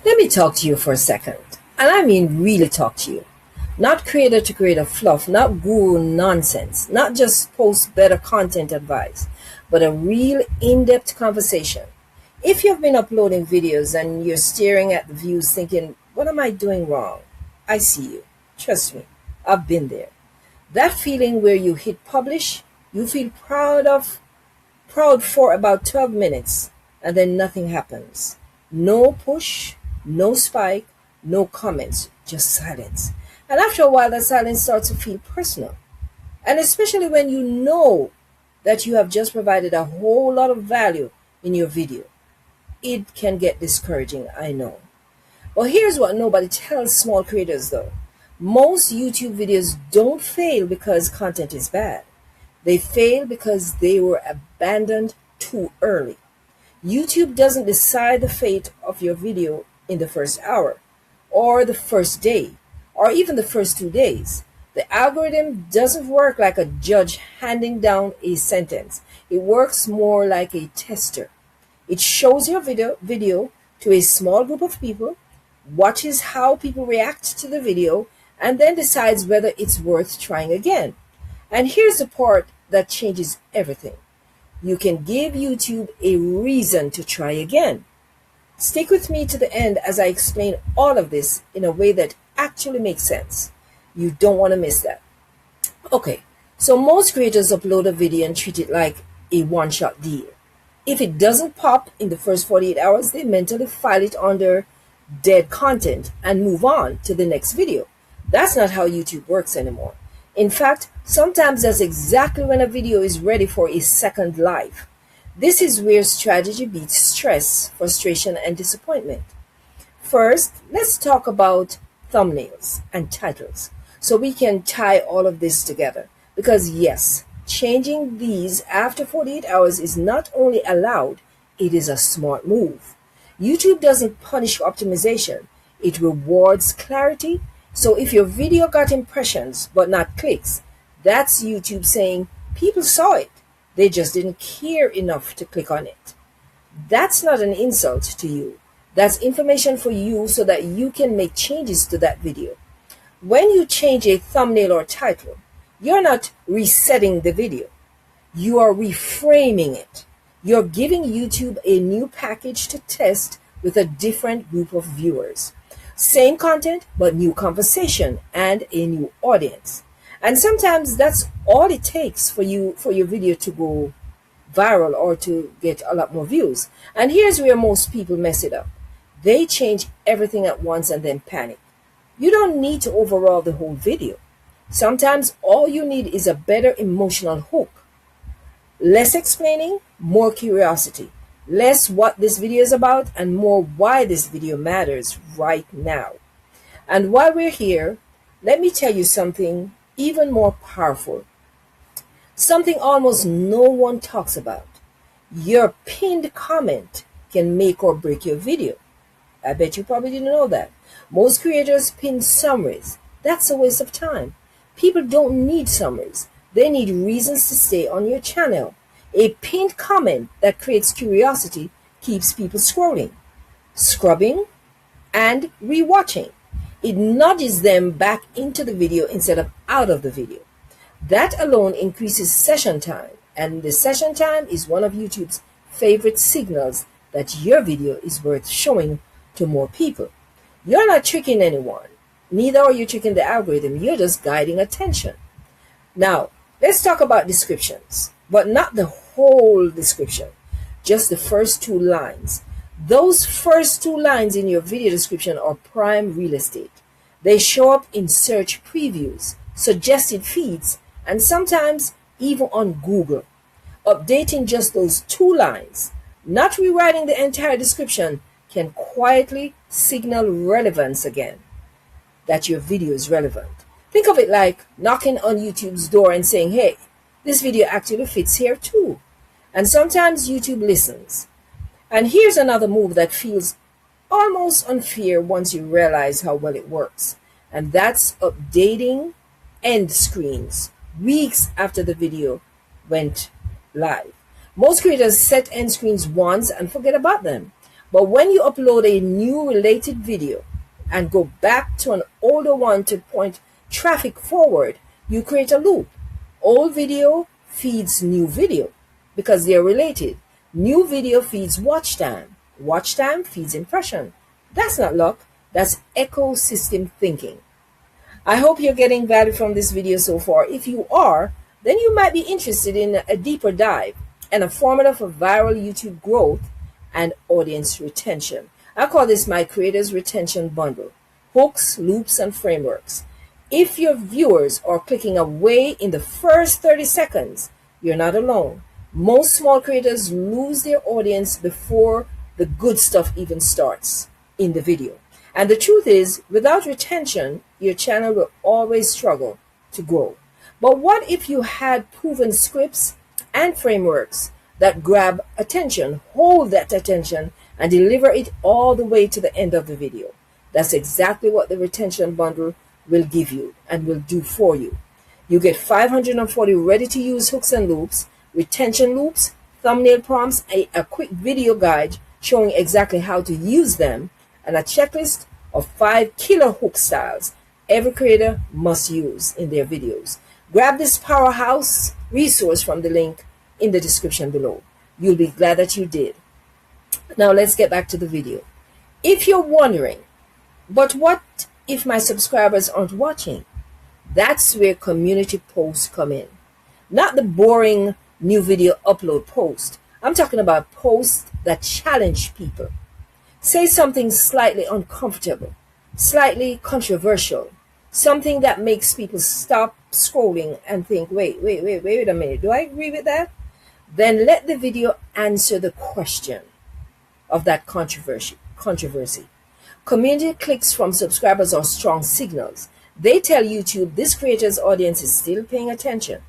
Let me talk to you for a second. And I mean really talk to you. Not creator to creator fluff, not guru nonsense, not just post better content advice, but a real in depth conversation. If you've been uploading videos and you're staring at the views thinking, what am I doing wrong? I see you. Trust me, I've been there. That feeling where you hit publish, you feel proud for about 12 minutes, and then nothing happens. No push, no spike, no comments, just silence. And after a while, that silence starts to feel personal. And especially when you know that you have just provided a whole lot of value in your video. It can get discouraging, I know. Well, here's what nobody tells small creators though. Most YouTube videos don't fail because content is bad. They fail because they were abandoned too early. YouTube doesn't decide the fate of your video in the first hour, or the first day, or even the first 2 days. The algorithm doesn't work like a judge handing down a sentence. It works more like a tester. It shows your video to a small group of people, watches how people react to the video, and then decides whether it's worth trying again. And here's the part that changes everything. You can give YouTube a reason to try again. Stick with me to the end as I explain all of this in a way that actually makes sense. You don't want to miss that. Okay, so most creators upload a video and treat it like a one-shot deal. If it doesn't pop in the first 48 hours, they mentally file it under dead content and move on to the next video. That's not how YouTube works anymore. In fact, sometimes that's exactly when a video is ready for a second life. This is where strategy beats stress, frustration, and disappointment. First, let's talk about thumbnails and titles so we can tie all of this together. Because yes, changing these after 48 hours is not only allowed, it is a smart move. YouTube doesn't punish optimization, it rewards clarity. So if your video got impressions but not clicks, that's YouTube saying people saw it. They just didn't care enough to click on it. That's not an insult to you. That's information for you so that you can make changes to that video. When you change a thumbnail or title, you're not resetting the video. You are reframing it. You're giving YouTube a new package to test with a different group of viewers. Same content, but new conversation and a new audience. And sometimes that's all it takes for your video to go viral or to get a lot more views. And here's where most people mess it up. They change everything at once and then panic. You don't need to overhaul the whole video. Sometimes all you need is a better emotional hook. Less explaining, more curiosity. Less what this video is about and more why this video matters right now. And while we're here, let me tell you something even more powerful. Something almost no one talks about. Your pinned comment can make or break your video. I bet you probably didn't know that. Most creators pin summaries. That's a waste of time. People don't need summaries. They need reasons to stay on your channel. A pinned comment that creates curiosity keeps people scrolling, scrubbing, and rewatching. It nudges them back into the video instead of out of the video. That alone increases session time, and the session time is one of YouTube's favorite signals that your video is worth showing to more people. You're not tricking anyone. Neither are you tricking the algorithm. You're just guiding attention. Now, let's talk about descriptions, but not the whole description, just the first 2 lines. Those first 2 lines in your video description are prime real estate. They show up in search previews, suggested feeds, and sometimes even on Google. Updating just those 2 lines, not rewriting the entire description, can quietly signal relevance again, that your video is relevant. Think of it like knocking on YouTube's door and saying, hey, this video actually fits here too. And sometimes YouTube listens. And here's another move that feels almost unfair once you realize how well it works. And that's updating end screens weeks after the video went live. Most creators set end screens once and forget about them. But when you upload a new related video and go back to an older one to point traffic forward, you create a loop. Old video feeds new video because they are related. New video feeds watch time. Watch time feeds impression. That's not luck. That's ecosystem thinking. I hope you're getting value from this video so far. If you are, then you might be interested in a deeper dive and a formula for viral YouTube growth and audience retention. I call this my creators retention bundle: hooks, loops, and frameworks. If your viewers are clicking away in the first 30 seconds, you're not alone. Most small creators lose their audience before the good stuff even starts in the video. And the truth is, without retention, your channel will always struggle to grow. But what if you had proven scripts and frameworks that grab attention, hold that attention, and deliver it all the way to the end of the video? That's exactly what the retention bundle will give you and will do for you. You get 540 ready-to-use hooks and loops, retention loops, thumbnail prompts, a quick video guide showing exactly how to use them, and a checklist of 5 killer hook styles every creator must use in their videos. Grab this powerhouse resource from the link in the description below. You'll be glad that you did. Now let's get back to the video. If you're wondering, but what if my subscribers aren't watching? That's where community posts come in. Not the boring new video upload post. I'm talking about posts that challenge people. Say something slightly uncomfortable, slightly controversial, something that makes people stop scrolling and think, wait a minute, do I agree with that? Then let the video answer the question of that controversy. Community clicks from subscribers are strong signals. They tell YouTube this creator's audience is still paying attention.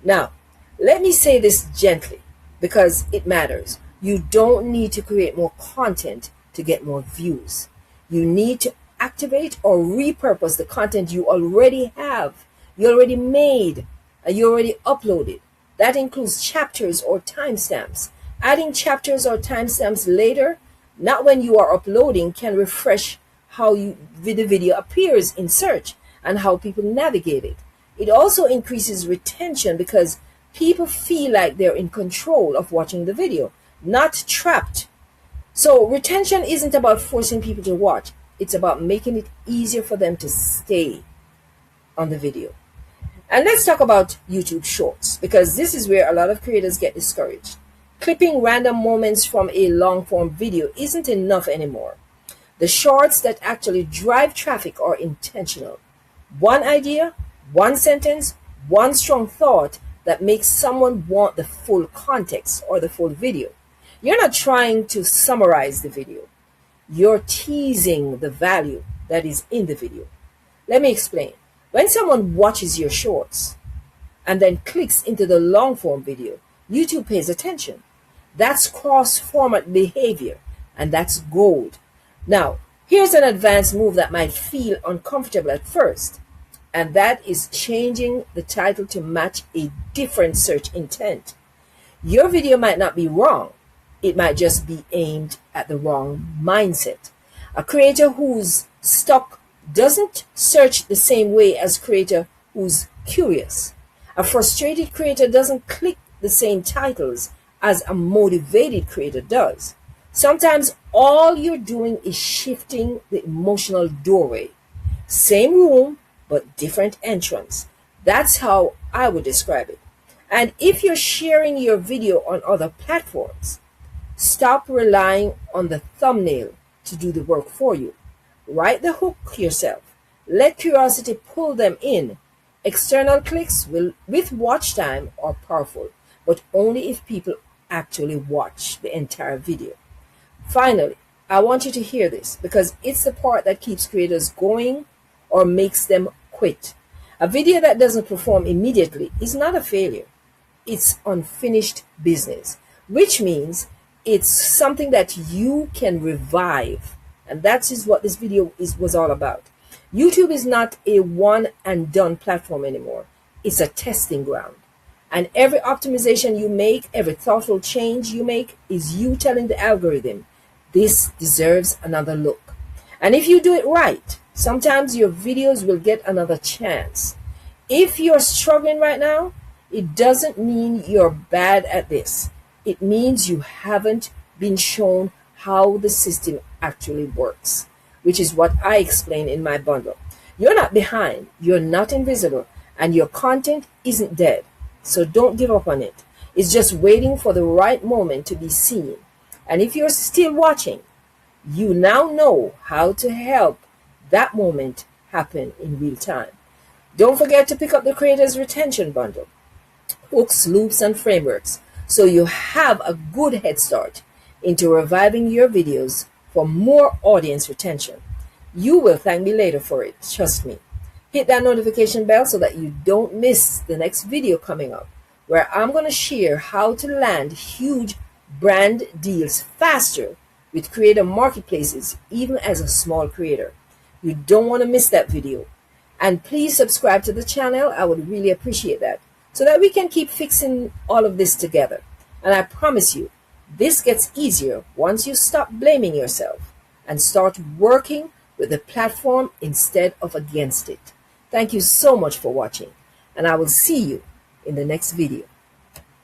Now, let me say this gently because it matters. You don't need to create more content to get more views. You need to activate or repurpose the content you already have, you already made, and you already uploaded. That includes chapters or timestamps. Adding chapters or timestamps later, not when you are uploading, can refresh how the video appears in search and how people navigate it. It also increases retention because people feel like they're in control of watching the video, not trapped. So retention isn't about forcing people to watch. It's about making it easier for them to stay on the video. And let's talk about YouTube Shorts, because this is where a lot of creators get discouraged. Clipping random moments from a long-form video isn't enough anymore. The shorts that actually drive traffic are intentional. One idea, one sentence, one strong thought that makes someone want the full context or the full video. You're not trying to summarize the video. You're teasing the value that is in the video. Let me explain. When someone watches your shorts and then clicks into the long form video, YouTube pays attention. That's cross-format behavior, and that's gold. Now, here's an advanced move that might feel uncomfortable at first, and that is changing the title to match a different search intent. Your video might not be wrong. It might just be aimed at the wrong mindset. A creator who's stuck doesn't search the same way as a creator who's curious. A frustrated creator doesn't click the same titles as a motivated creator does. Sometimes all you're doing is shifting the emotional doorway. Same room, but different entrance. That's how I would describe it. And if you're sharing your video on other platforms, stop relying on the thumbnail to do the work for you. Write the hook yourself. Let curiosity pull them in. External clicks with watch time are powerful, but only if people actually watch the entire video. Finally, I want you to hear this because it's the part that keeps creators going or makes them quit. A video that doesn't perform immediately is not a failure. It's unfinished business, which means it's something that you can revive. And that is what this video was all about. YouTube is not a one and done platform anymore. It's a testing ground. And every optimization you make, every thoughtful change you make is you telling the algorithm, This deserves another look. And if you do it right, sometimes your videos will get another chance. If you're struggling right now, it doesn't mean you're bad at this. It means you haven't been shown how the system actually works, which is what I explain in my bundle. You're not behind, you're not invisible, and your content isn't dead. So don't give up on it. It's just waiting for the right moment to be seen. And if you're still watching, you now know how to help that moment happen in real time. Don't forget to pick up the Creators Retention Bundle, hooks, loops, and frameworks, so you have a good head start into reviving your videos for more audience retention. You will thank me later for it, trust me. Hit that notification bell so that you don't miss the next video coming up, where I'm going to share how to land huge brand deals faster with creator marketplaces, even as a small creator. You don't want to miss that video. And please subscribe to the channel. I would really appreciate that, so that we can keep fixing all of this together. And I promise you, this gets easier once you stop blaming yourself and start working with the platform instead of against it. Thank you so much for watching, and I will see you in the next video.